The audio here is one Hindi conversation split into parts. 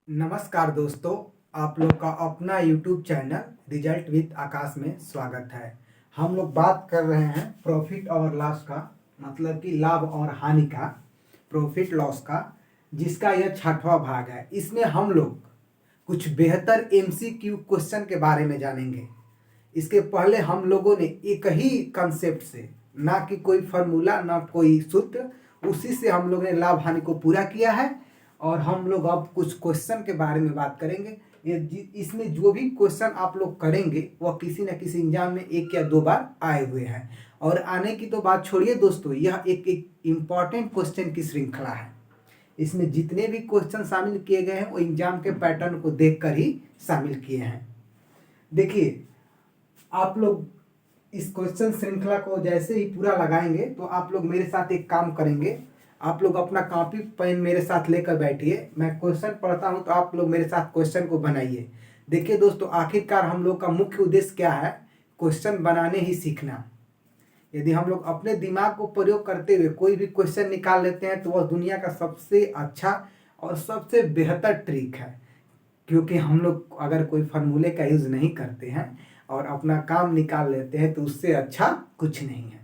नमस्कार दोस्तों, आप लोग का अपना YouTube चैनल रिजल्ट विद आकाश में स्वागत है। हम लोग बात कर रहे हैं प्रॉफिट और लॉस का, मतलब कि लाभ और हानि का, प्रॉफिट लॉस का, जिसका यह छठवां भाग है। इसमें हम लोग कुछ बेहतर MCQ क्वेश्चन के बारे में जानेंगे। इसके पहले हम लोगों ने एक ही कंसेप्ट से, ना कि कोई फार्मूला ना कोई सूत्र, उसी से हम लोग ने लाभ हानि को पूरा किया है। और हम लोग अब कुछ क्वेश्चन के बारे में बात करेंगे। इसमें जो भी क्वेश्चन आप लोग करेंगे वह किसी न किसी एग्जाम में एक या दो बार आए हुए हैं। और आने की तो बात छोड़िए दोस्तों, यह एक इम्पॉर्टेंट क्वेश्चन की श्रृंखला है। इसमें जितने भी क्वेश्चन शामिल किए गए हैं वो एग्जाम के पैटर्न को देखकर ही शामिल किए हैं। देखिए, आप लोग इस क्वेश्चन श्रृंखला को जैसे ही पूरा लगाएंगे तो आप लोग मेरे साथ एक काम करेंगे। आप लोग अपना कॉपी पेन मेरे साथ लेकर बैठिए। मैं क्वेश्चन पढ़ता हूं तो आप लोग मेरे साथ क्वेश्चन को बनाइए। देखिए दोस्तों, आखिरकार हम लोग का मुख्य उद्देश्य क्या है? क्वेश्चन बनाने ही सीखना। यदि हम लोग अपने दिमाग को प्रयोग करते हुए कोई भी क्वेश्चन निकाल लेते हैं तो वह दुनिया का सबसे अच्छा और सबसे बेहतर ट्रिक है। क्योंकि हम लोग अगर कोई फार्मूले का यूज नहीं करते हैं और अपना काम निकाल लेते हैं तो उससे अच्छा कुछ नहीं है।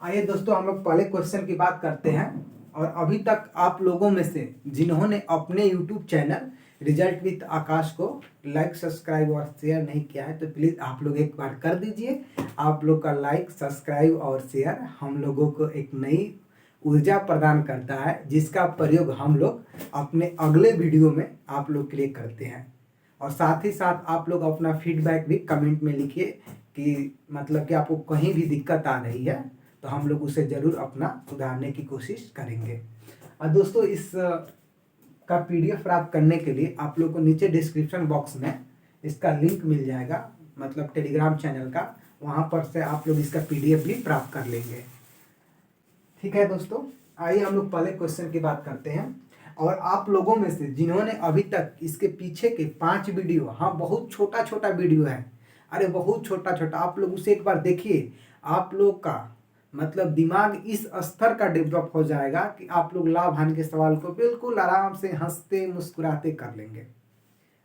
आइए दोस्तों, हम लोग पहले क्वेश्चन की बात करते हैं। और अभी तक आप लोगों में से जिन्होंने अपने YouTube चैनल रिजल्ट विद आकाश को लाइक, सब्सक्राइब और शेयर नहीं किया है तो प्लीज़ आप लोग एक बार कर दीजिए। आप लोग का लाइक, सब्सक्राइब और शेयर हम लोगों को एक नई ऊर्जा प्रदान करता है, जिसका प्रयोग हम लोग अपने अगले वीडियो में आप लोग के लिए करते हैं। और साथ ही साथ आप लोग अपना फीडबैक भी कमेंट में लिखिए कि मतलब कि आपको कहीं भी दिक्कत आ रही है तो हम लोग उसे ज़रूर अपना सुधारने की कोशिश करेंगे। और दोस्तों, इस का PDF प्राप्त करने के लिए आप लोग को नीचे डिस्क्रिप्शन बॉक्स में इसका लिंक मिल जाएगा, मतलब टेलीग्राम चैनल का। वहाँ पर से आप लोग इसका PDF भी प्राप्त कर लेंगे। ठीक है दोस्तों, आइए हम लोग पहले क्वेश्चन की बात करते हैं। और आप लोगों में से जिन्होंने अभी तक इसके पीछे के 5 वीडियो, हाँ बहुत छोटा छोटा वीडियो है, अरे बहुत छोटा छोटा, आप लोग उसे एक बार देखिए। आप लोग का मतलब दिमाग इस स्तर का डेवलप हो जाएगा कि आप लोग लाभ हानि के सवाल को बिल्कुल आराम से हंसते मुस्कुराते कर लेंगे।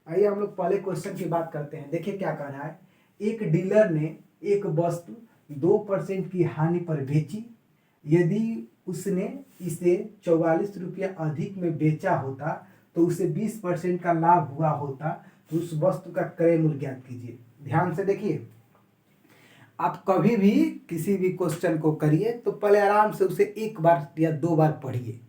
आइए हम लोग पहले क्वेश्चन की बात करते हैं। देखिए क्या कह रहा है। एक डीलर ने एक वस्तु 2% की हानि पर बेची। यदि उसने इसे 44 रुपया अधिक में बेचा होता तो उसे 20% का लाभ हुआ होता, तो उस वस्तु का क्रय मूल्य ज्ञात कीजिए। ध्यान से देखिए, आप कभी भी किसी भी क्वेश्चन को करिए तो पहले आराम से उसे एक बार या दो बार पढ़िए।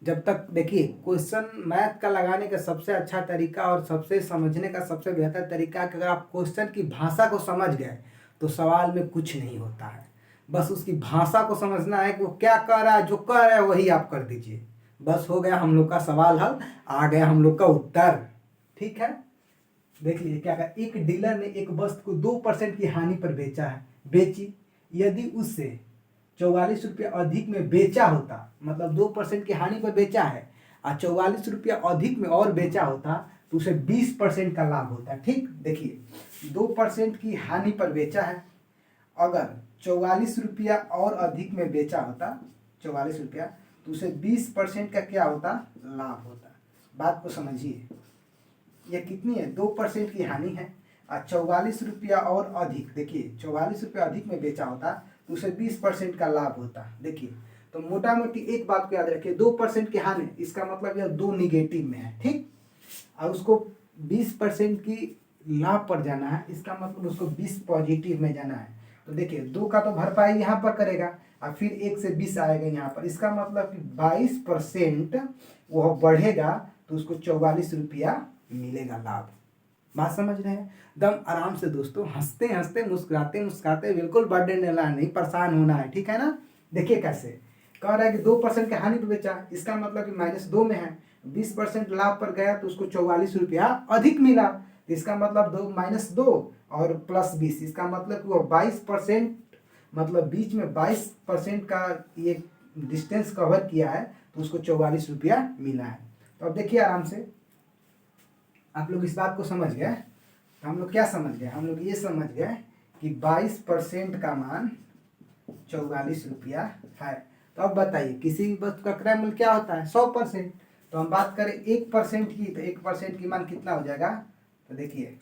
जब तक देखिए, क्वेश्चन मैथ का लगाने का सबसे अच्छा तरीका और सबसे समझने का सबसे बेहतर तरीका है कि अगर आप क्वेश्चन की भाषा को समझ गए तो सवाल में कुछ नहीं होता है। बस उसकी भाषा को समझना है कि वो क्या कह रहा है, जो कह रहा है वही आप कर दीजिए। बस हो गया हम लोग का सवाल हल, आ गया हम लोग का उत्तर। ठीक है, देख लीजिए क्या कहा। एक डीलर ने एक वस्तु को 2% की हानि पर बेची। यदि उससे 44 रुपया अधिक में बेचा होता, मतलब 2% की हानि पर बेचा है और 44 रुपया अधिक में और बेचा होता तो उसे 20% का लाभ होता। ठीक, देखिए 2% की हानि पर बेचा है, अगर 44 रुपया और अधिक में बेचा होता 44 रुपया, तो उसे 20% का क्या होता? लाभ होता। बात को समझिए, यह कितनी है? 2% की हानि है और 44 रुपया और अधिक, देखिए 44 रुपया अधिक में बेचा होता तो उसे 20% का लाभ होता। देखिए तो मोटा मोटी एक बात को याद रखिए, 2% की हानि, इसका मतलब यह 2 निगेटिव में है। ठीक, और उसको 20% की लाभ पर जाना है, इसका मतलब उसको 20 पॉजिटिव में जाना है। तो देखिए 2 का तो भरपाई यहाँ पर करेगा और फिर 1 से 20 आएगा यहाँ पर, इसका मतलब कि 22% वह बढ़ेगा तो उसको 44 रुपया मिलेगा लाभ। बात समझ रहे हैं? दम आराम से दोस्तों, हंसते हंसते मुस्कुराते मुस्कुराते, बिल्कुल बर्डन लेना नहीं, परेशान होना है। ठीक है ना? देखिए कैसे कह रहा है कि 2% की हानि पर बेचा, इसका मतलब कि -2 में है, 20% लाभ पर गया तो उसको 44 रुपया अधिक मिला, तो इसका मतलब 2 और +20, इसका मतलब कि वो 22%, मतलब बीच में 22% का ये डिस्टेंस कवर किया है तो उसको 44 रुपया मिला है। तो अब देखिए आराम से, आप लोग इस बात को समझ गए। हम लोग क्या समझ गए? हम लोग ये समझ गए कि 22% का मान 44 रुपया है। तो अब बताइए, किसी भी वस्तु का क्रय मूल्य क्या होता है? 100%। तो हम बात करें 1% की, तो 1% की मान कितना हो जाएगा, तो देखिए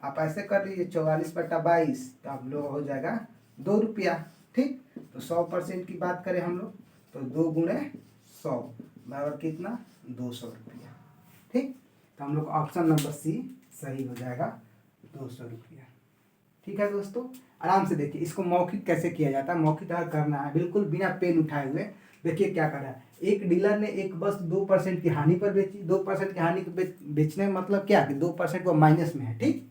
आप ऐसे कर लीजिए 44/22, तो आप लोग हो जाएगा 2 रुपया। ठीक, तो 100% की बात करें हम लोग, तो 2 गुणे 100 बराबर कितना, 200 रुपया। ठीक, तो हम लोग ऑप्शन नंबर सी सही हो जाएगा, 200 रुपया। ठीक है दोस्तों, आराम से देखिए इसको मौखिक कैसे किया जाता है। मौखिक अगर करना है बिल्कुल बिना पेन उठाए हुए, देखिए क्या कर रहा है। एक डीलर ने एक बस 2% की हानि पर बेची। 2% की हानि बेचने का मतलब क्या कि 2% वो माइनस में है। ठीक,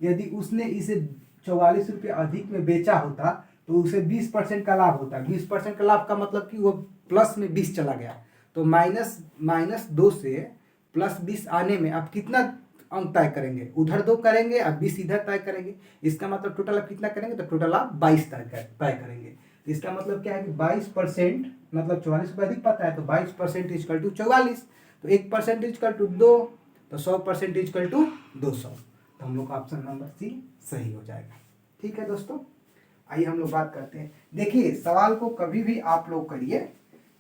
यदि उसने इसे 44 रुपये अधिक में बेचा होता तो उसे 20% का लाभ होता। 20% का लाभ का मतलब कि वो प्लस में 20 चला गया, तो -2 से +20 आने में आप कितना अंक तय करेंगे, उधर 2 करेंगे और 20 इधर तय करेंगे। इसका मतलब टोटल आप कितना करेंगे, तो टोटल आप 22 तय करेंगे। इसका मतलब क्या है कि 22% मतलब 44 रुपये अधिक पता है, तो 22% इक्वल टू 44, तो 1% इक्वल टू 2, तो 100% इक्वल टू 200। तो हम लोग का ऑप्शन नंबर सी सही हो जाएगा। ठीक है दोस्तों, आइए हम लोग बात करते हैं। देखिए सवाल को कभी भी आप लोग करिए,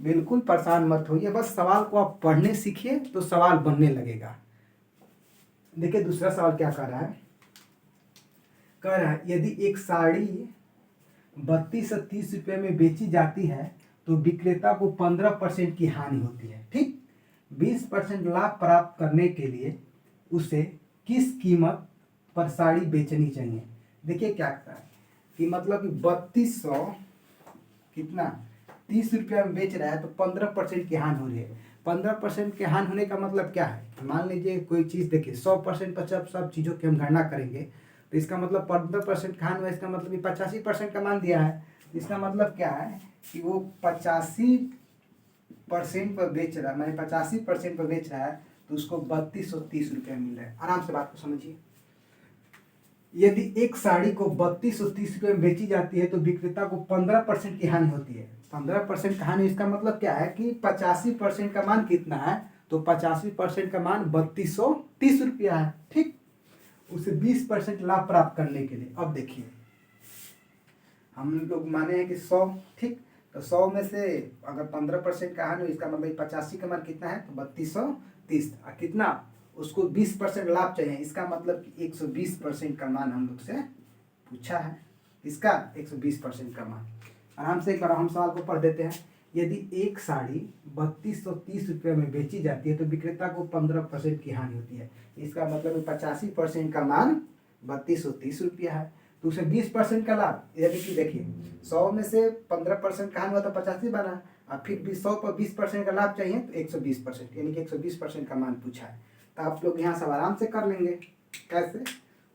बिल्कुल परेशान मत होइए, बस सवाल को आप पढ़ने सीखिए तो सवाल बनने लगेगा। देखिए दूसरा सवाल क्या कर रहा है, कह रहा है यदि एक साड़ी 32 से 30 रुपये में बेची जाती है तो विक्रेता को 15% की हानि होती है। ठीक, 20% लाभ प्राप्त करने के लिए उसे किस कीमत पर साड़ी बेचनी चाहिए। देखिए क्या कहता है कि मतलब कि 3200 कितना 30 रुपया में बेच रहा है, तो 15% की हानि हो रही है। 15% के हानि होने का मतलब क्या है, मान लीजिए कोई चीज़, देखिए 100% पर जब सब चीज़ों की हम गणना करेंगे तो इसका मतलब 15% का हानि हुआ, इसका मतलब कि 85% का मान दिया है। इसका मतलब क्या है कि वो 85% पर बेच रहा है, मैंने 85% पर बेच रहा है, तो उसको 3230 रुपया मिल रहा है। आराम से बात को समझिए। यदि एक साड़ी को 3230 रुपये में बेची जाती है तो विक्रेता को 15% की हानि होती है। 15% का हानि, इसका मतलब क्या है कि 85% का मान कितना है, तो 85% का मान 3230 रुपया है। ठीक, उसे 20% लाभ प्राप्त करने के लिए, अब देखिए हम लोग माने हैं कि 100, ठीक, तो 100 में से अगर 15% का हानि, इसका मतलब 85 का मान कितना है, तो 3230, और कितना उसको 20% लाभ चाहिए, इसका मतलब कि 120% का मान हम लोग से पूछा है। इसका 120% का मान। आराम से एक बार हम सवाल को पढ़ देते हैं। यदि एक साड़ी 3230 रुपये में बेची जाती है तो विक्रेता को 15% की हानि होती है। इसका मतलब 85% का मान 3230 रुपया है, तो उसे 20% का लाभ, यानी कि देखिए 100 में से 15% का हानि हुआ तो 85 बना, और फिर 100 पर 20% का लाभ चाहिए तो 120%, यानी कि 120% का मान पूछा है। तो आप लोग यहाँ सब आराम से कर लेंगे। कैसे,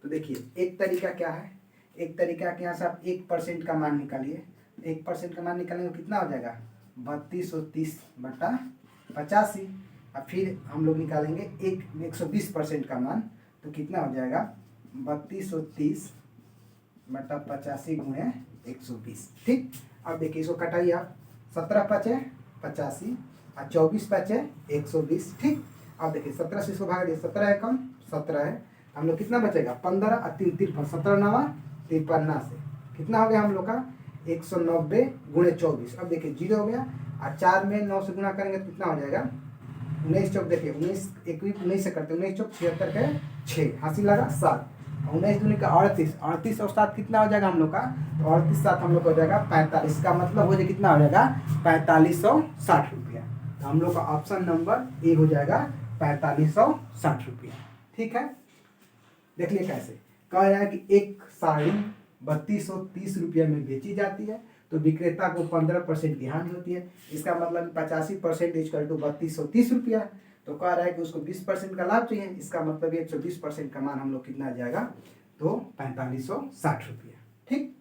तो देखिए एक तरीका क्या है, एक तरीका के यहाँ से आप 1% का मान निकालिए। 1% का मान निकालेंगे तो कितना हो जाएगा, 3230/85, और फिर हम लोग निकालेंगे 120% का मान, तो कितना हो जाएगा 3230/85 गुणे 120। ठीक, अब देखिए इसको कटाइए आप, 17 पचे 85 और 24 पचे 120। ठीक, अब देखिए 17 से इसको भाग दिए, 17 है कम 17 है, हम लोग कितना बचेगा 15 और 3 53, 17 9 53 से कितना हो गया हम लोग का 190 गुणे 24। अब देखिए 0 हो गया, और 4 में 9 से गुणा करेंगे तो कितना हो जाएगा 19 चौक, देखिए 19 19 से करते 19 चौक 76 के 6, हासिल लगा 7, 19 दूनी का 38, 38 और 7 कितना हो जाएगा हम लोग का, तो 38 7 हम लोग हो जाएगा 45, का मतलब हो जाए कितना हो जाएगा 4560 रुपया। तो हम लोग का ऑप्शन नंबर ए हो जाएगा 4560 रुपया। ठीक है, देख लिए कैसे कह रहा है कि एक साड़ी 3230 रुपये में बेची जाती है तो विक्रेता को 15% की हानि होती है। इसका मतलब 85% इक्वल टू 3230 रुपया, तो कह रहा है कि उसको 20% का लाभ चाहिए। इसका मतलब 120% का मान हम लोग कितना आ जाएगा, तो 4560 रुपया। ठीक,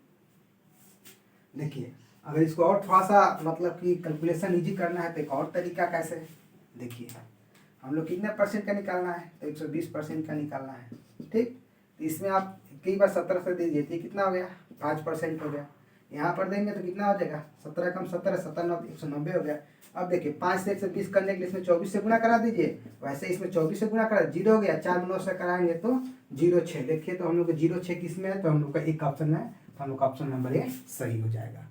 देखिए अगर इसको और थोड़ा सा मतलब कि कैलकुलेशन इजी करना है तो एक और तरीका कैसे, देखिए हम लोग कितने परसेंट का निकालना है, तो 120% का निकालना है। ठीक, तो इसमें आप कई बार 17 से दे दीजिए, तो कितना हो गया 5% हो गया। यहाँ पर देंगे तो कितना हो जाएगा 17 कम 17 17 9 190 हो गया। अब देखिए 5 से 120 करने के लिए इसमें 24 से गुणा करा दीजिए, वैसे इसमें 24 से गुणा करा, 0 हो गया, 4 में 9 से कराएंगे तो 06। देखिए तो हम लोग को 06 किस में है, तो हम लोग का एक ऑप्शन है, तो हम लोग का ऑप्शन नंबर ए सही हो जाएगा।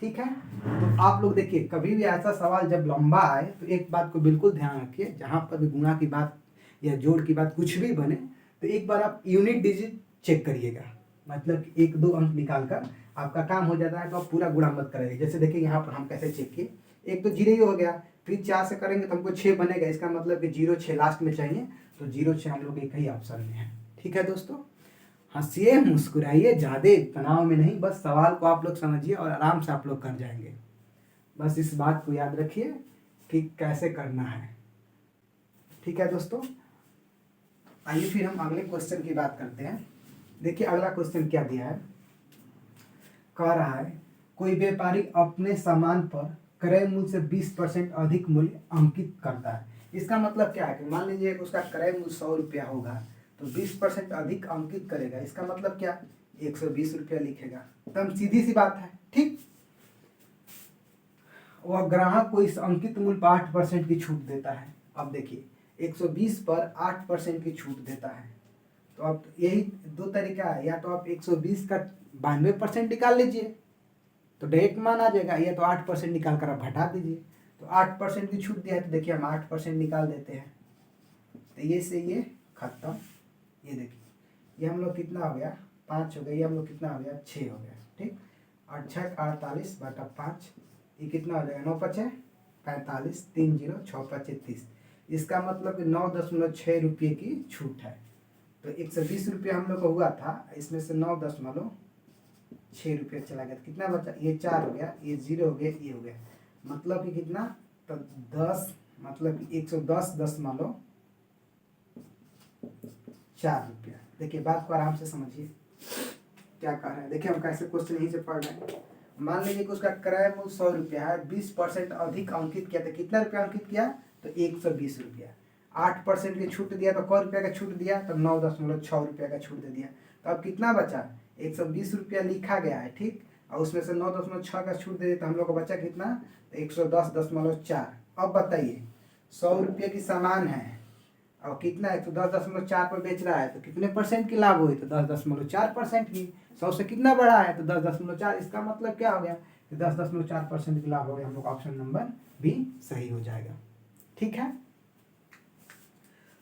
ठीक है। तो आप लोग देखिए, कभी भी ऐसा सवाल जब लंबा आए तो एक बात को बिल्कुल ध्यान रखिए, जहाँ पर भी गुणा की बात या जोड़ की बात कुछ भी बने तो एक बार आप यूनिट डिजिट चेक करिएगा, मतलब कि 1-2 अंक निकाल कर आपका काम हो जाता है, तो आप पूरा गुणा मत कराइए। जैसे देखिए यहाँ पर हम कैसे चेक किए, एक तो 0 ही हो गया, फिर 4 से करेंगे तो हमको 6 बनेगा, इसका मतलब कि 0 6 लास्ट में चाहिए, तो 0 6 हम लोग एक ही ऑप्शन में है। ठीक है दोस्तों, हंसिए मुस्कुराइए, ज़्यादा तनाव में नहीं, बस सवाल को आप लोग समझिए और आराम से आप लोग कर जाएंगे। बस इस बात को याद रखिए कि कैसे करना है। ठीक है दोस्तों, आइए फिर हम अगले क्वेश्चन की बात करते हैं। देखिए अगला क्वेश्चन क्या दिया है, कह रहा है कोई व्यापारी अपने सामान पर क्रय मूल्य से 20% अधिक मूल्य अंकित करता है। इसका मतलब क्या है कि मान लीजिए उसका क्रय मूल्य 100 रुपया होगा, तो 20% अधिक अंकित करेगा, इसका मतलब क्या, 120 रुपया लिखेगा। एकदम सीधी सी बात है। ठीक, वह ग्राहक को इस अंकित मूल्य पर 8% की छूट देता है। अब देखिए 120 पर 8% की छूट देता है, तो अब यही दो तरीका है, या तो आप 120 का 92% निकाल लीजिए तो डायरेक्ट मान आ जाएगा, या तो 8% निकाल कर आप हटा दीजिए। तो 8% की छूट दिया है, तो देखिए हम 8% निकाल देते हैं, तो ये से ये खत्म। ये देखिए ये हम लोग कितना हो गया, 5 हो गया, ये हम लोग कितना हो गया, 6 हो गया। ठीक, 8 6 48 बटा 5, ये कितना हो जाएगा, 9 5 45, 3 0 6 5 30। इसका मतलब कि 9.6 रुपये की छूट है। तो 120 रुपये हम लोग को हुआ था, इसमें से 9.6 रुपये चला गया, तो कितना बचा, ये 4 हो गया, ये 0 हो गया, ये हो गया, मतलब कि कितना, तो 10, मतलब कि 110.4 रुपया। देखिए बात को आराम से समझिए क्या कह रहे हैं। देखिए हम कैसे क्वेश्चन यहीं से पढ़ रहे हैं। मान लीजिए कि उसका क्रय मूल्य 100 रुपया है, 20% अधिक अंकित किया, तो कितना रुपया अंकित किया, तो 120 रुपया। 8% की छूट दिया तो कै रुपया का छूट दिया, तो 9.6 रुपया का छूट दे दिया। तो अब कितना बचा, 120 रुपया लिखा गया है, ठीक, और उसमें से 9.6 का छूट दे दिया, तो हम लोग को बचा कितना, 110.4। अब बताइए 100 रुपये की सामान है और कितना, 110.4 पर बेच रहा है, तो कितने परसेंट की लाभ हुई, तो 10.4% की। 100 से कितना बढ़ा है, तो 10.4। इसका मतलब क्या हो गया कि 10.4% की लाभ हो गया। हम लोग ऑप्शन नंबर बी सही हो जाएगा। ठीक है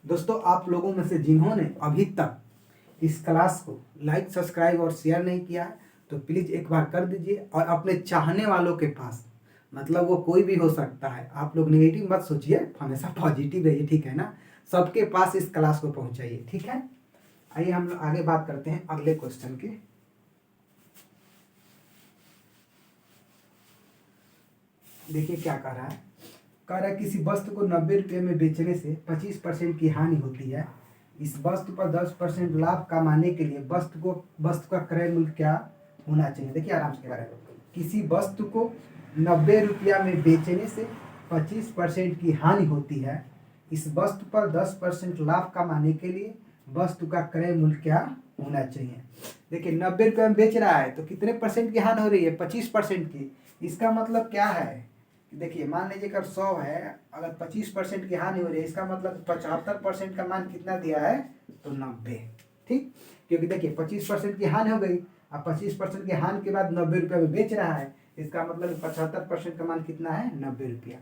दोस्तों, आप लोगों में से जिन्होंने अभी तक इस क्लास को लाइक सब्सक्राइब और शेयर नहीं किया है, तो प्लीज़ एक बार कर दीजिए, और अपने चाहने वालों के पास, मतलब वो कोई भी हो सकता है, आप लोग नेगेटिव मत सोचिए, हमेशा पॉजिटिव रहिए, ठीक है ना, सबके पास इस क्लास को पहुंचाइए। ठीक है, आइए हम लोग आगे बात करते हैं अगले क्वेश्चन की। देखिए क्या कह रहा है, कह रहा है किसी वस्तु को 90 रुपये में बेचने से 25% की हानि होती है। इस वस्तु पर 10% लाभ कमाने के लिए वस्तु का क्रय मूल्य क्या होना चाहिए। देखिए आराम से कह रहा है, किसी वस्तु को 90 रुपया में बेचने से 25% की हानि होती है। इस वस्तु पर 10% लाभ कमाने के लिए वस्तु का क्रय मूल्य क्या होना चाहिए। देखिए 90 रुपये में बेच रहा है, तो कितने परसेंट की हानि हो रही है, 25% की। इसका मतलब क्या है, देखिए मान लीजिए अगर 100 है, अगर 25% की हानि हो रही है, इसका मतलब 75% का मान कितना दिया है, तो 90। ठीक, क्योंकि देखिए 25% की हानि हो गई, अब 25% की हानि के बाद 90 रुपये में बेच रहा है, इसका मतलब 75% का मान कितना है, 90 रुपया।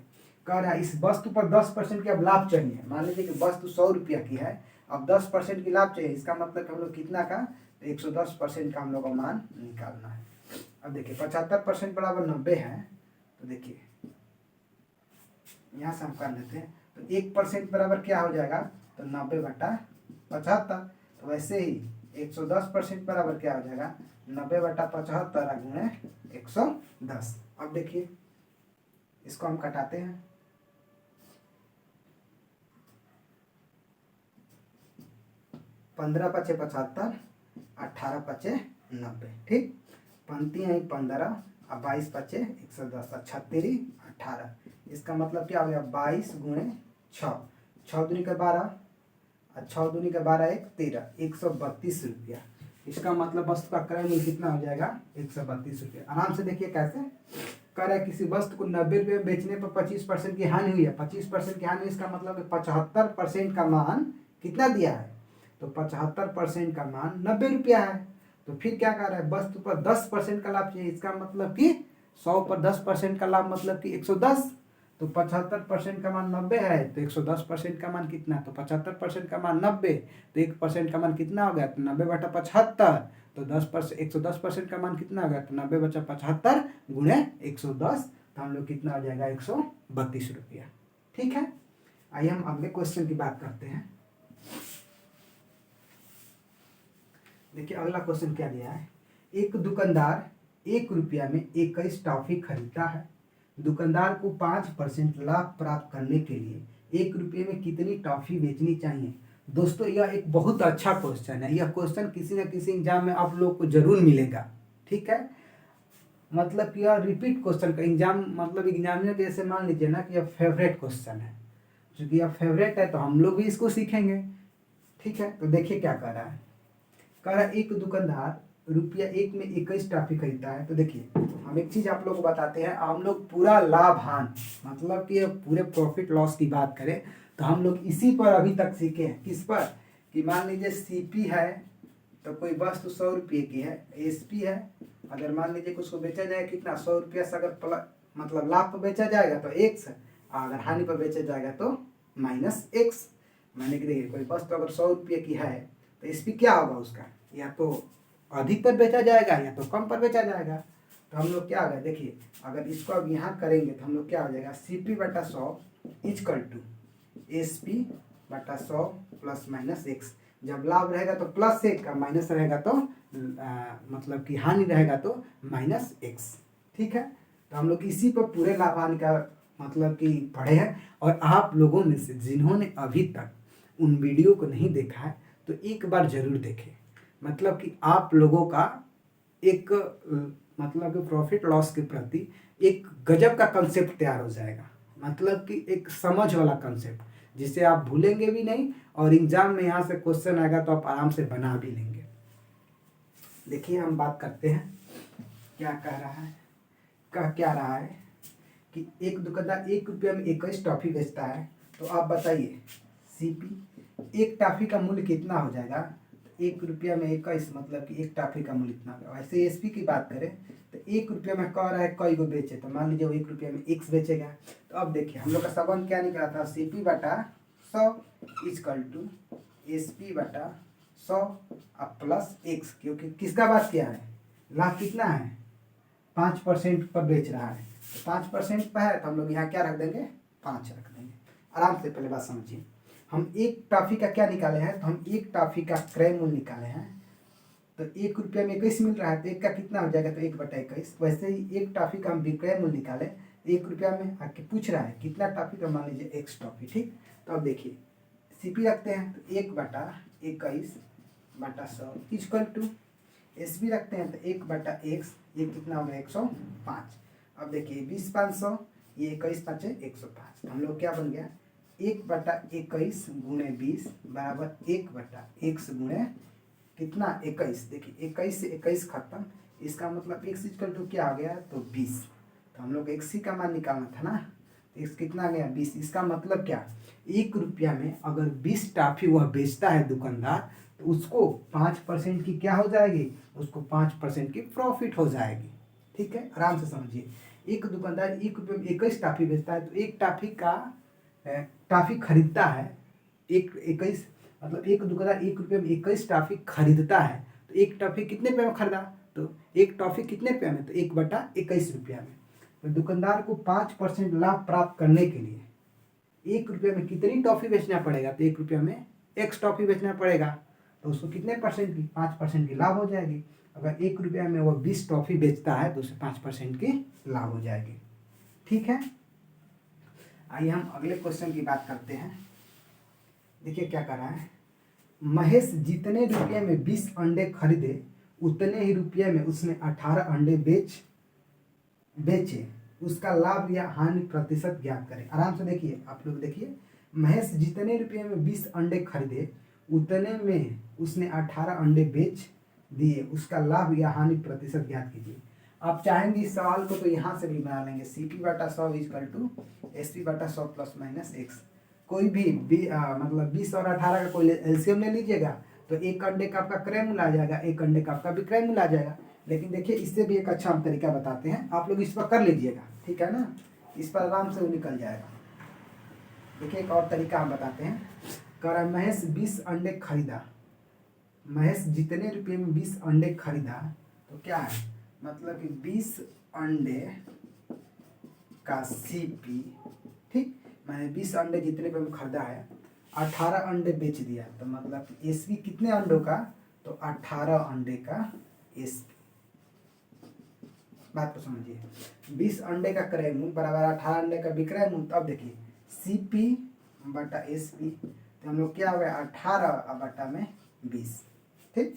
कह रहा है इस वस्तु पर 10% की अब लाभ चाहिए। मान लीजिए कि वस्तु 100 रुपया की है, अब 10% की लाभ चाहिए, इसका मतलब हम लोग कितना का, 110% का हम लोग को मान निकालना है। अब देखिए 75% बराबर 90 है, तो देखिए यहाँ से हम कर लेते हैं, तो 1% बराबर क्या हो जाएगा, तो 90/75। तो वैसे ही 110% बराबर क्या हो जाएगा, 90/75 गुणे 110। अब देखिए इसको हम कटाते हैं, 15 पचे 75, 18 पचे 90। ठीक, 15 और 22 पचे 110, 36 18। इसका मतलब क्या हो गया, 22 गुणे 6, 6 दूनी का 12 और 6 दूनी का 12 1 13, 132 रुपया। इसका मतलब वस्तु का क्रय मूल्य कितना हो जाएगा, 132 रुपया। आराम से देखिए कैसे कह रहा है, किसी वस्तु को 90 रुपये में बेचने पर 25% की हानि हुई है। 25% की हानि, इसका मतलब 75% का मान कितना दिया है, तो 75% का मान 90 रुपया है। तो फिर क्या कर रहा है, वस्तु पर 10% का लाभ चाहिए, इसका मतलब कि 100 पर 10% का लाभ मतलब कि 110। तो 75% का मान 90 है, तो 110% का मान कितना, तो 75% का मान 90, तो 1% का मान कितना हो गया, तो 90/75। तो 10%, 110% का मान कितना हो गया, तो 90/75 गुणे 110, तो हम लोग कितना हो जाएगा, 132 रुपया। ठीक है, आइए हम अगले क्वेश्चन की बात करते हैं। देखिए अगला क्वेश्चन क्या दिया है। एक दुकानदार 1 रुपया में 21 टॉफी खरीदता है। दुकानदार को 5% लाभ प्राप्त करने के लिए 1 रुपये में कितनी टॉफी बेचनी चाहिए। दोस्तों यह एक बहुत अच्छा क्वेश्चन है। यह क्वेश्चन किसी न किसी एग्जाम में आप लोग को जरूर मिलेगा। ठीक है, मतलब कि यह रिपीट क्वेश्चन का एग्जाम, मतलब एग्जामिनर के जैसे मान लीजिए ना कि यह फेवरेट क्वेश्चन है। क्योंकि यह फेवरेट है तो हम लोग भी इसको सीखेंगे। ठीक है, तो देखिए क्या कर रहा है। कह रहा है एक दुकानदार रुपया 1 में 21 टॉफी खरीदता है। तो देखिए हम एक चीज आप लोग को बताते हैं, हम लोग पूरा लाभ हान, मतलब कि पूरे प्रॉफिट लॉस की बात करें तो हम लोग इसी पर अभी तक सीखे हैं। किस पर, कि मान लीजिए सीपी है तो कोई वस्तु 100 रुपये की है, एसपी है, अगर मान लीजिए कि उसको बेचा जाए कितना, 100 रुपया से अगर मतलब लाभ पर बेचा जाएगा तो x, अगर हानि पर बेचा जाएगा तो -x। माने कि देखिए कोई वस्तु अगर 100 रुपये की है तो एसपी क्या होगा उसका, या तो अधिक पर बेचा जाएगा या तो कम पर बेचा जाएगा। तो हम लोग क्या होगा, देखिए अगर इसको अब यहाँ करेंगे तो हम लोग क्या हो जाएगा, CP/100 is equal to SP/100 +-x। जब लाभ रहेगा तो +1 का, माइनस रहेगा तो मतलब कि हानि रहेगा तो -x। ठीक है, तो हम लोग इसी पर पूरे लाभ हानि का मतलब कि पढ़े हैं। और आप लोगों में से जिन्होंने अभी तक उन वीडियो को नहीं देखा है तो एक बार जरूर देखें। मतलब कि आप लोगों का एक मतलब कि प्रॉफिट लॉस के प्रति एक गजब का कंसेप्ट तैयार हो जाएगा। मतलब कि एक समझ वाला कंसेप्ट जिसे आप भूलेंगे भी नहीं, और एग्जाम में यहाँ से क्वेश्चन आएगा तो आप आराम से बना भी लेंगे। देखिए हम बात करते हैं क्या कह रहा है। कह क्या रहा है कि एक दुकानदार 1 रुपया में 21 टॉफी बेचता है। तो आप बताइए सीपी, एक टॉफी का मूल्य कितना हो जाएगा। 1 रुपया में 21 मतलब कि एक टॉफी का मूल्य इतना होगा। वैसे एसपी की बात करें तो 1 रुपया में कह रहा है कई गो बेचे, तो मान लीजिए वो 1 रुपया में x बेचेगा। तो अब देखिए हम लोग का संबंध क्या निकला था, CP/100 is equal to SP/100 +x। क्योंकि किसका बात किया है, लाभ कितना है, 5% पर बेच रहा है। तो 5% पर है तो हम लोग यहाँ क्या रख देंगे, 5 रख देंगे। आराम से पहले बात समझिए। हम एक टॉफी का क्या निकाले हैं, तो हम एक टॉफी का क्रय मूल्य निकाले हैं। तो 1 रुपया में 21 मिल रहा है तो एक का कितना हो जाएगा, तो 1/21। वैसे ही एक टॉफी का हम विक्रय मूल्य निकाले 1 रुपया में, आके पूछ रहा है कितना टॉफी, तो मान लीजिए x टॉफी। ठीक, तो अब देखिए सीपी रखते हैं तो 1/21/100 इजकल टू एसबी रखते हैं तो 1/x, ये कितना हो गया 105। अब देखिए 20/500, ये 21×5 = 105। हम लोग क्या बन गया, 1/21 गुणे 20 बराबर 1/x गुणे कितना 21। देखिए 21 से 21 खत्म, इसका मतलब x इक्वल टू क्या आ गया, तो 20। तो हम लोग x का मान निकालना था ना, x कितना आ गया 20। इसका मतलब क्या, 1 रुपया में अगर 20 टॉफी वह बेचता है दुकानदार, तो उसको 5% की क्या हो जाएगी, उसको 5% की प्रॉफिट हो जाएगी। ठीक है, आराम से समझिए। एक दुकानदार 1 रुपये में 21 टॉफी बेचता है, तो एक टॉफी का टॉफी खरीदता है, एक 21 मतलब एक दुकानदार 1 रुपये में 21 टॉफी खरीदता है। तो एक टॉफी कितने रुपये में खरीदा, तो एक टॉफी कितने रुपये में, तो 1/21 रुपया में। तो दुकानदार को 5% लाभ प्राप्त करने के लिए 1 रुपये में कितनी टॉफी बेचना पड़ेगा, तो 1 रुपया में x टॉफी बेचना पड़ेगा। तो उसको कितने परसेंट की, 5% की लाभ हो जाएगी। अगर 1 रुपया में वो 20 टॉफी बेचता है तो उसे 5% की लाभ हो जाएगी। ठीक है, आइए हम अगले क्वेश्चन की बात करते हैं। देखिए क्या कर रहा है, महेश जितने रुपये में 20 अंडे खरीदे उतने ही रुपये में उसने 18 अंडे बेचे, उसका लाभ या हानि प्रतिशत ज्ञात करें। आराम से देखिए, आप लोग देखिए, महेश जितने रुपये में 20 अंडे खरीदे उतने में उसने 18 अंडे बेच दिए, उसका लाभ या हानि प्रतिशत ज्ञात कीजिए। आप चाहेंगे इस सवाल को तो यहाँ से भी बना लेंगे, CP/100 is equal to SP/100 +-x। कोई भी मतलब 20 और 18 का कोई एलसीएम ले लीजिएगा तो एक अंडे का आपका क्रय मूल्य आ जाएगा, एक अंडे का आपका विक्रय मूल्य आ जाएगा। लेकिन देखिए इससे भी एक अच्छा हम तरीका बताते हैं, आप लोग इस पर कर लीजिएगा, ठीक है ना, इस पर आराम से वो निकल जाएगा। देखिए एक और तरीका हम बताते हैं। कह रहा है महेश 20 अंडे खरीदा, महेश जितने रुपये में 20 अंडे खरीदा, तो क्या है मतलब कि 20 अंडे का सीपी, ठीक, मैंने 20 अंडे जितने रुपये में खरीदा है 18 अंडे बेच दिया, तो मतलब एसपी कितने अंडों का, तो 18 अंडे का एसपी। बात को समझिए, 20 अंडे का क्रय मूल्य बराबर 18 अंडे का विक्रय मूल्य। अब देखिए सीपी बटा एसपी, तो हम लोग क्या हो गया 18 बटा में 20, ठीक,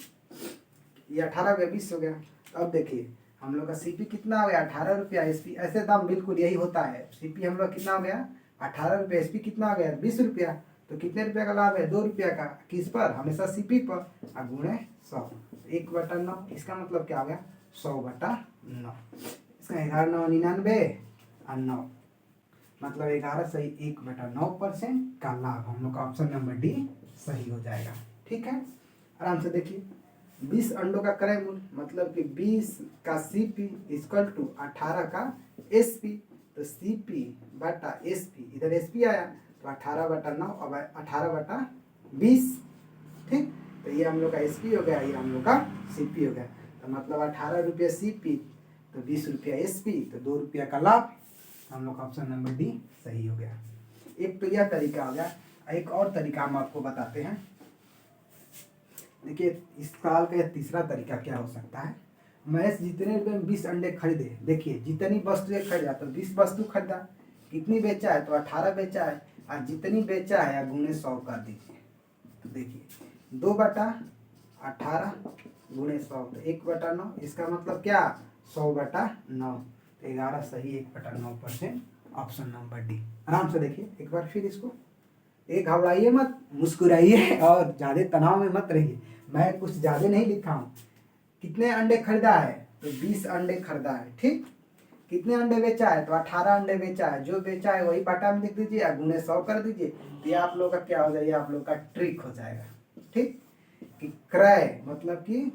ये 18 हो गया 20 हो गया। तो अब देखिए हम लोग का सीपी कितना हो गया 18 रुपया, एसपी ऐसे दाम बिल्कुल यही होता है। सीपी हम लोग कितना हो गया 18 रुपया, एसपी कितना हो गया 20 रुपया, तो कितने रुपया का लाभ है 2 रुपया का, किस पर, हमेशा सीपी पर, और गुणे 100, 1/9, इसका मतलब क्या हो गया 100/9, इसका 11/9 और 9, मतलब 11 सही 1/9% का लाभ। हम लोग का ऑप्शन नंबर डी सही हो जाएगा, ठीक है। आराम से देखिए 20 अंडों का क्रय मूल्य मतलब कि 20 का सीपी इक्वल टू 18 का एसपी, तो सीपी बटा एसपी, इधर एसपी आया तो 18/9 और 18/20, ठीक, तो ये हम लोग का एसपी हो गया, ये हम लोग का सीपी हो गया, तो मतलब 18 रुपये सीपी तो 20 रुपया एसपी, तो 2 रुपया का लाभ। हम लोग का ऑप्शन नंबर डी सही हो गया। एक तो यह तरीका हो गया, एक और तरीका हम आपको बताते हैं। देखिए इस साल का तीसरा तरीका क्या हो सकता है। महेश जितने रुपये में 20 अंडे खरीदे, देखिए जितनी वस्तुएं खरीदा तो 20 वस्तु खरीदा, कितनी बेचा है तो 18 बेचा है, और जितनी बेचा है गुणे 100 कर दीजिए, तो देखिए 2/18 गुणे 100, तो 1/9, इसका मतलब क्या 100/9, तो 11 सही 1/9%, ऑप्शन नंबर डी। आराम से देखिए एक बार फिर इसको, एक घबराइए मत, मुस्कुराइए और ज़्यादा तनाव में मत रहिए, मैं कुछ ज़्यादा नहीं लिखा हूँ। कितने अंडे खरीदा है तो 20 अंडे खरीदा है, ठीक, कितने अंडे बेचा है तो 18 अंडे बेचा है, जो बेचा है वही पाटा में लिख दीजिए और गुणे 100 कर दीजिए, तो ये आप लोग का क्या हो जाएगा, आप लोग का ट्रिक हो जाएगा, ठीक, कि क्रय मतलब कि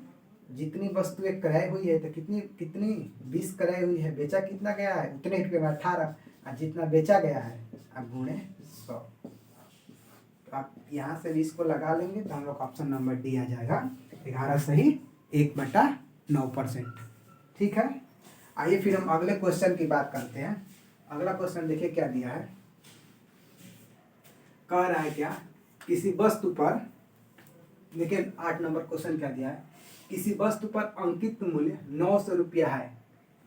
जितनी वस्तुएं क्रय हुई है तो कितनी कितनी 20 क्रय हुई है, बेचा कितना गया है उतने रुपये में 18, और जितना बेचा गया है अब गुणे 100, आप यहाँ से भी इसको लगा लेंगे तो हम लोग ऑप्शन नंबर डी आ जाएगा, 11 सही 1/9%, ठीक है। आइए फिर हम अगले क्वेश्चन की बात करते हैं। अगला क्वेश्चन देखिए क्या दिया है, कह रहा है क्या, किसी वस्तु पर, देखिए 8 नंबर क्वेश्चन क्या दिया है, किसी वस्तु पर अंकित मूल्य 900 रुपया है,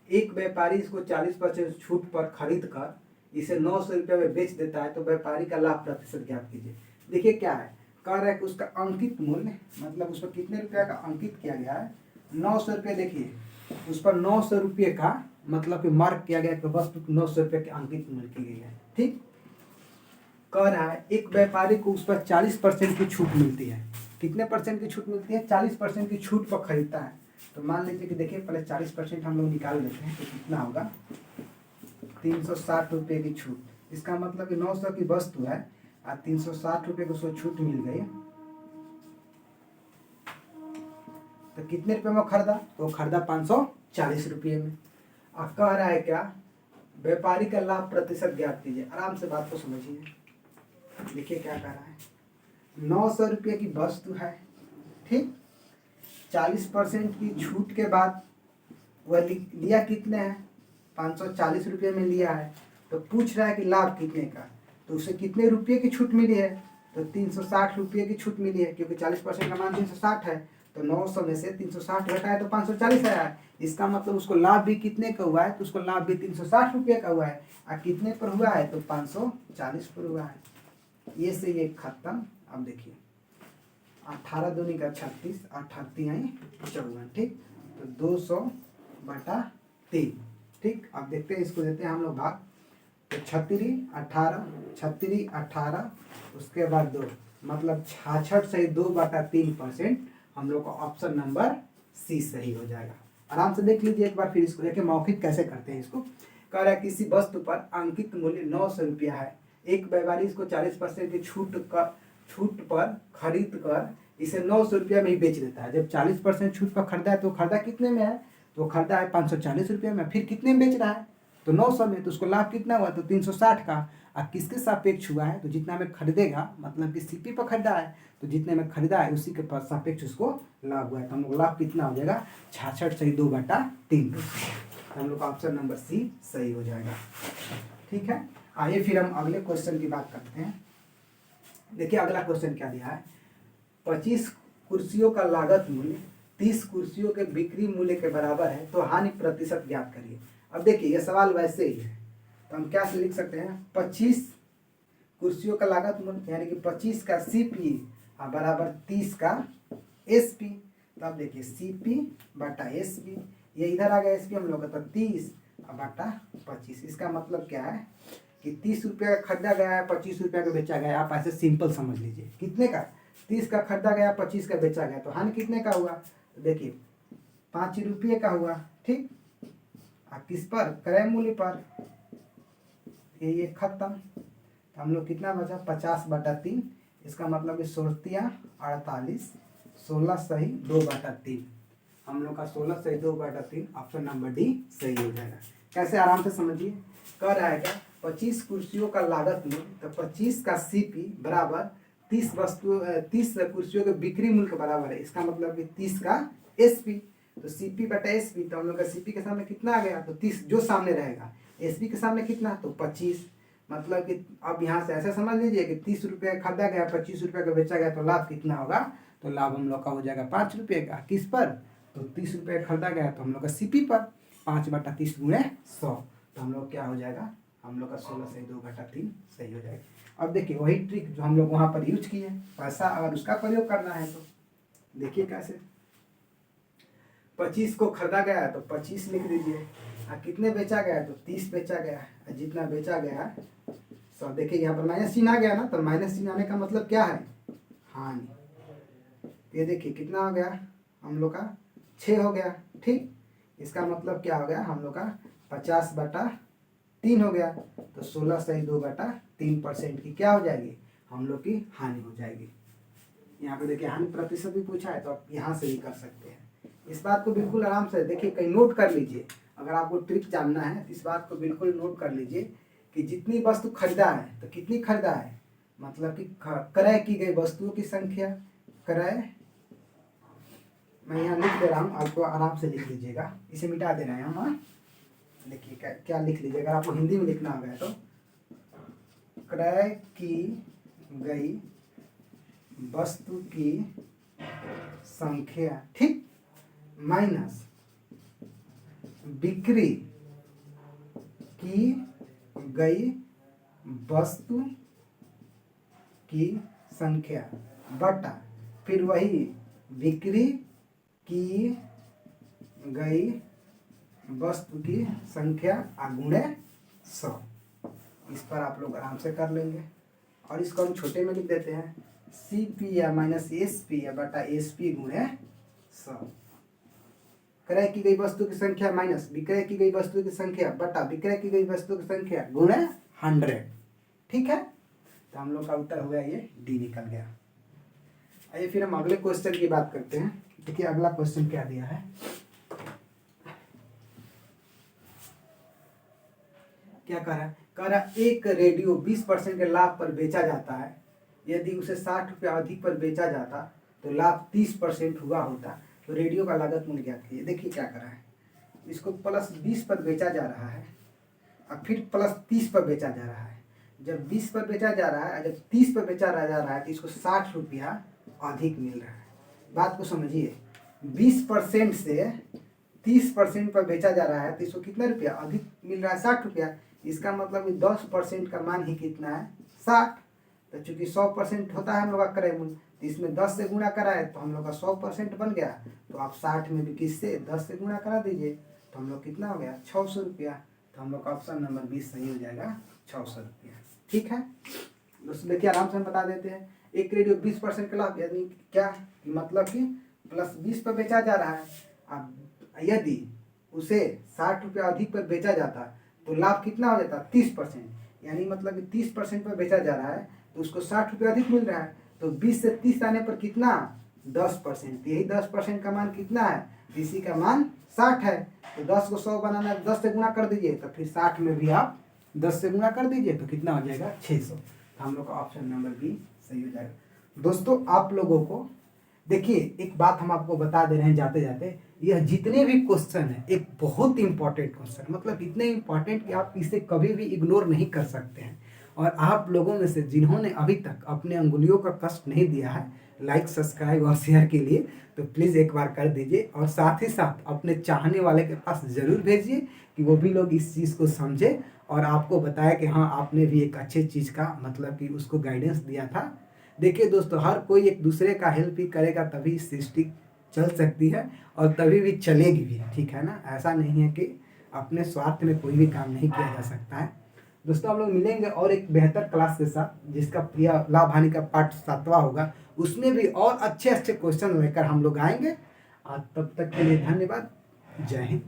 एक व्यापारी इसको 40% छूट पर खरीद कर इसे 900 रुपये में बेच देता है, तो व्यापारी का लाभ प्रतिशत ज्ञात कीजिए। देखिए क्या है, कह रहा है कि उसका अंकित मूल्य मतलब उस पर कितने रुपया का अंकित किया गया है 900 रुपये। देखिए उस पर 900 रुपये का मतलब कि मार्क किया गया कि वस्तु 900 रुपये के अंकित मूल्य की गई है, ठीक। कह रहा है एक व्यापारी को उस पर 40% की छूट मिलती है, कितने परसेंट की छूट मिलती है 40% की छूट पर खरीदता है, तो मान लीजिए कि देखिए पहले 40% हम लोग निकाल लेते हैं, तो कितना होगा 360 रुपये की छूट, इसका मतलब कि 900 की वस्तु है और 360 रुपये को उसको छूट मिल गई, तो कितने रुपये में खरीदा, तो खरीदा 540 रुपये में। और कह रहा है क्या, व्यापारी का लाभ प्रतिशत ज्ञात कीजिए। आराम से बात को समझिए, देखिए क्या कह रहा है, 900 रुपये की वस्तु है, ठीक, 40% की छूट के बाद वह लिया कितने हैं 540 रुपये में लिया है, तो पूछ रहा है कि लाभ कितने का, तो उसे कितने रुपये की छूट मिली है, तो 360 रुपये की छूट मिली है, क्योंकि 40% का मान 360 है, तो 900 में से 360 घटा है तो 540 आया है, इसका मतलब उसको लाभ भी कितने का हुआ है, तो उसको लाभ भी 360 रुपये का हुआ है, और कितने पर हुआ है तो 540 पर हुआ है। ये से ये खत्म। अब देखिए 18 दूनी का 36, 38 आई 54, ठीक, तो 200/3, ठीक। अब देखते हैं इसको देते हैं हम लोग भाग, तो 36 18 उसके बाद 2, मतलब 66 से 2/3% हम लोग का ऑप्शन नंबर सी सही हो जाएगा। आराम से देख लीजिए एक बार फिर इसको, देखिए मौखिक कैसे करते हैं इसको। कह रहा है किसी वस्तु पर अंकित मूल्य 900 रुपया है, एक व्यापारी इसको 40% की छूट पर खरीद कर इसे 900 रुपया में ही बेच देता है। जब 40% छूट पर खरीदा है तो खरीदा कितने में है तो खरीदा है 540 रुपये में, फिर कितने में बेच रहा है तो 900 में, तो उसको लाभ कितना हुआ तो 360 का। अब किसके सापेक्ष हुआ है तो जितना में खरीदेगा, मतलब कि सीपी पर खरीदा है तो जितने में खरीदा है उसी के सापेक्ष उसको लाभ हुआ है। तो हम लोग लाभ कितना हो जाएगा 66/2/3। हम लोग का ऑप्शन नंबर सी सही हो जाएगा। ठीक है, आइए फिर हम अगले क्वेश्चन की बात करते हैं। देखिए अगला क्वेश्चन क्या दिया है, 25 कुर्सियों का लागत मूल्य 30 कुर्सियों के बिक्री मूल्य के बराबर है तो हानि प्रतिशत ज्ञात करिए। अब देखिए ये सवाल वैसे ही है, तो हम क्या से लिख सकते हैं, 25 कुर्सियों का लागत मूल्य यानी कि 25 का सीपी बराबर 30 का एसपी। तो अब देखिए सीपी बटा एसपी, ये इधर आ गया एसपी हम लोग का, तो 30 बटा 25। इसका मतलब क्या है कि 30 रुपये का खरीदा गया है, 25 रुपये का बेचा गया। आप ऐसे सिंपल समझ लीजिए, कितने का 30 का खरीदा गया, 25 का बेचा गया, तो हानि कितने का हुआ तो देखिए 5 रुपये का हुआ। ठीक, किस पर, क्रय मूल्य पर, ये खत्म। तो हम लोग कितना बचा 50/3। इसका मतलब 16 16 सही 2/3। हम लोग का 16 सही 2/3 ऑप्शन नंबर डी सही हो जाएगा। कैसे, आराम से समझिए। कह रहा है क्या, 25 कुर्सियों का लागत मूल्य, तो 25 का सीपी बराबर 30 कुर्सियों के बिक्री मूल्य के बराबर है। इसका मतलब कि 30 का एसपी, तो सीपी बटा एसपी, तो हम लोग का सीपी के सामने कितना आ गया तो 30 जो सामने रहेगा, एसपी के सामने कितना तो 25। मतलब कि अब यहाँ से ऐसा समझ लीजिए कि 30 रुपये खरीदा गया, 25 रुपये का बेचा गया, तो लाभ कितना होगा तो लाभ हम लोग का हो जाएगा 5 रुपये का। किस पर तो 30 रुपये खरीदा गया तो हम लोग का सीपी पर 5/30 × 100, तो हम लोग क्या हो जाएगा, हम लोग का 16 सही 2/3 सही हो जाएगा। अब देखिए वही ट्रिक जो हम लोग वहाँ पर यूज किए, पैसा अगर उसका प्रयोग करना है तो देखिए कैसे। 25 को खरीदा गया है तो 25 लिख दीजिए, कितने बेचा गया है तो 30 बेचा गया है, जितना बेचा गया है सब। देखिए यहाँ पर माइनस चिन्ह आ गया ना, तो माइनस चिन्ह आने का मतलब क्या है हानि। ये देखिए कितना हो गया हम लोग का 6 हो गया। ठीक, इसका मतलब क्या हो गया हम लोग का 50/3 हो गया, तो 16 सही 2/3% की क्या हो जाएगी हम लोग की हानि हो जाएगी। यहाँ पे देखिए हानि प्रतिशत भी पूछा है, तो आप यहाँ से भी कर सकते हैं। इस बात को बिल्कुल आराम से देखिए, कहीं नोट कर लीजिए। अगर आपको ट्रिक जानना है तो इस बात को बिल्कुल नोट कर लीजिए कि जितनी वस्तु खरीदा है तो कितनी खरीदा है, मतलब कि क्रय की गई वस्तुओं की संख्या, क्रय, मैं यहाँ लिख दे रहा हूँ, आपको आराम से लिख लीजिएगा, इसे मिटा दे रहे हैं हम। देखिए क्या लिख लीजिएगा, आपको हिंदी में लिखना होगा तो क्रय की गई वस्तु की संख्या, ठीक, माइनस बिक्री की गई वस्तु की संख्या बटा फिर वही बिक्री की गई वस्तु की संख्या गुणे 100। इस पर आप लोग आराम से कर लेंगे। और इसको हम छोटे में लिख देते हैं, सीपी या माइनस एसपी या बटा एसपी गुणे 100। क्रय की गई वस्तु की संख्या माइनस विक्रय की गई वस्तु की संख्या बटा विक्रय की गई वस्तु की संख्या गुणे 100। ठीक है, तो हम लोग का उत्तर हो गया ये डी निकल गया। आइए फिर हम अगले क्वेश्चन की बात करते हैं। देखिए अगला क्वेश्चन क्या दिया है, क्या कह रहा है एक रेडियो 20% के लाभ पर बेचा जाता है, यदि उसे 60 रुपये अधिक पर बेचा जाता तो लाभ 30% हुआ होता, तो रेडियो का लागत मूल्य ज्ञात कीजिए। देखिए क्या कर रहा है, इसको +20 पर बेचा जा रहा है और फिर +30 पर बेचा जा रहा है। जब 20 पर बेचा जा रहा है, जब 30 पर बेचा जा रहा है तो इसको 60 रुपया अधिक मिल रहा है। बात को समझिए, 20% से 30% पर बेचा जा रहा है तो इसको कितना रुपया अधिक मिल रहा है 60 रुपया। इसका मतलब कि 10% का मान ही कितना है 60। तो चूंकि 100% होता है हम लोग का क्रय मूल्य, तो इसमें 10 से गुणा करा है तो हम लोग का 100% बन गया। तो आप 60 में भी किससे 10 से गुणा करा दीजिए, तो हम लोग कितना हो गया 600 रुपया। तो हम लोग का ऑप्शन नंबर 20 सही हो जाएगा 600 रुपया। ठीक है दोस्तों, देखिए आराम से हम बता देते हैं। एक रेडियो 20% का लाभ, यानी क्या मतलब कि +20 पर बेचा जा रहा है, अब यदि उसे 60 रुपया अधिक पर बेचा जाता तो लाभ कितना हो जाता 30%, यानी मतलब कि 30% पर बेचा जा रहा है तो उसको 60 रुपये अधिक मिल रहा है। तो 20 से 30 आने पर कितना 10%। यही 10% का मान कितना है, इसी का मान 60 है। तो 10 को 100 बनाना है, 10 से गुणा कर दीजिए, तो फिर 60 में भी आप 10 से गुणा कर दीजिए, तो कितना हो जाएगा 600। तो हम लोग का ऑप्शन नंबर बी सही हो जाएगा। दोस्तों आप लोगों को देखिए एक बात हम आपको बता दे रहे हैं जाते जाते, यह जितने भी क्वेश्चन है एक बहुत इंपॉर्टेंट क्वेश्चन, मतलब इतने इंपॉर्टेंट कि आप इसे कभी भी इग्नोर नहीं कर सकते हैं। और आप लोगों में से जिन्होंने अभी तक अपने अंगुलियों का कष्ट नहीं दिया है लाइक सब्सक्राइब और शेयर के लिए, तो प्लीज़ एक बार कर दीजिए, और साथ ही साथ अपने चाहने वाले के पास ज़रूर भेजिए कि वो भी लोग इस चीज़ को समझे और आपको बताया कि हाँ आपने भी एक अच्छे चीज़ का मतलब कि उसको गाइडेंस दिया था। देखिए दोस्तों, हर कोई एक दूसरे का हेल्प ही करेगा तभी सृष्टि चल सकती है और तभी भी चलेगी भी, ठीक है ना। ऐसा नहीं है कि अपने स्वार्थ में कोई भी काम नहीं किया जा सकता है। दोस्तों हम लोग मिलेंगे और एक बेहतर क्लास के साथ, जिसका प्रिय लाभ हानि का पार्ट 7वां होगा, उसमें भी और अच्छे अच्छे क्वेश्चन लेकर हम लोग आएंगे। तब तक के लिए धन्यवाद। जय हिंद।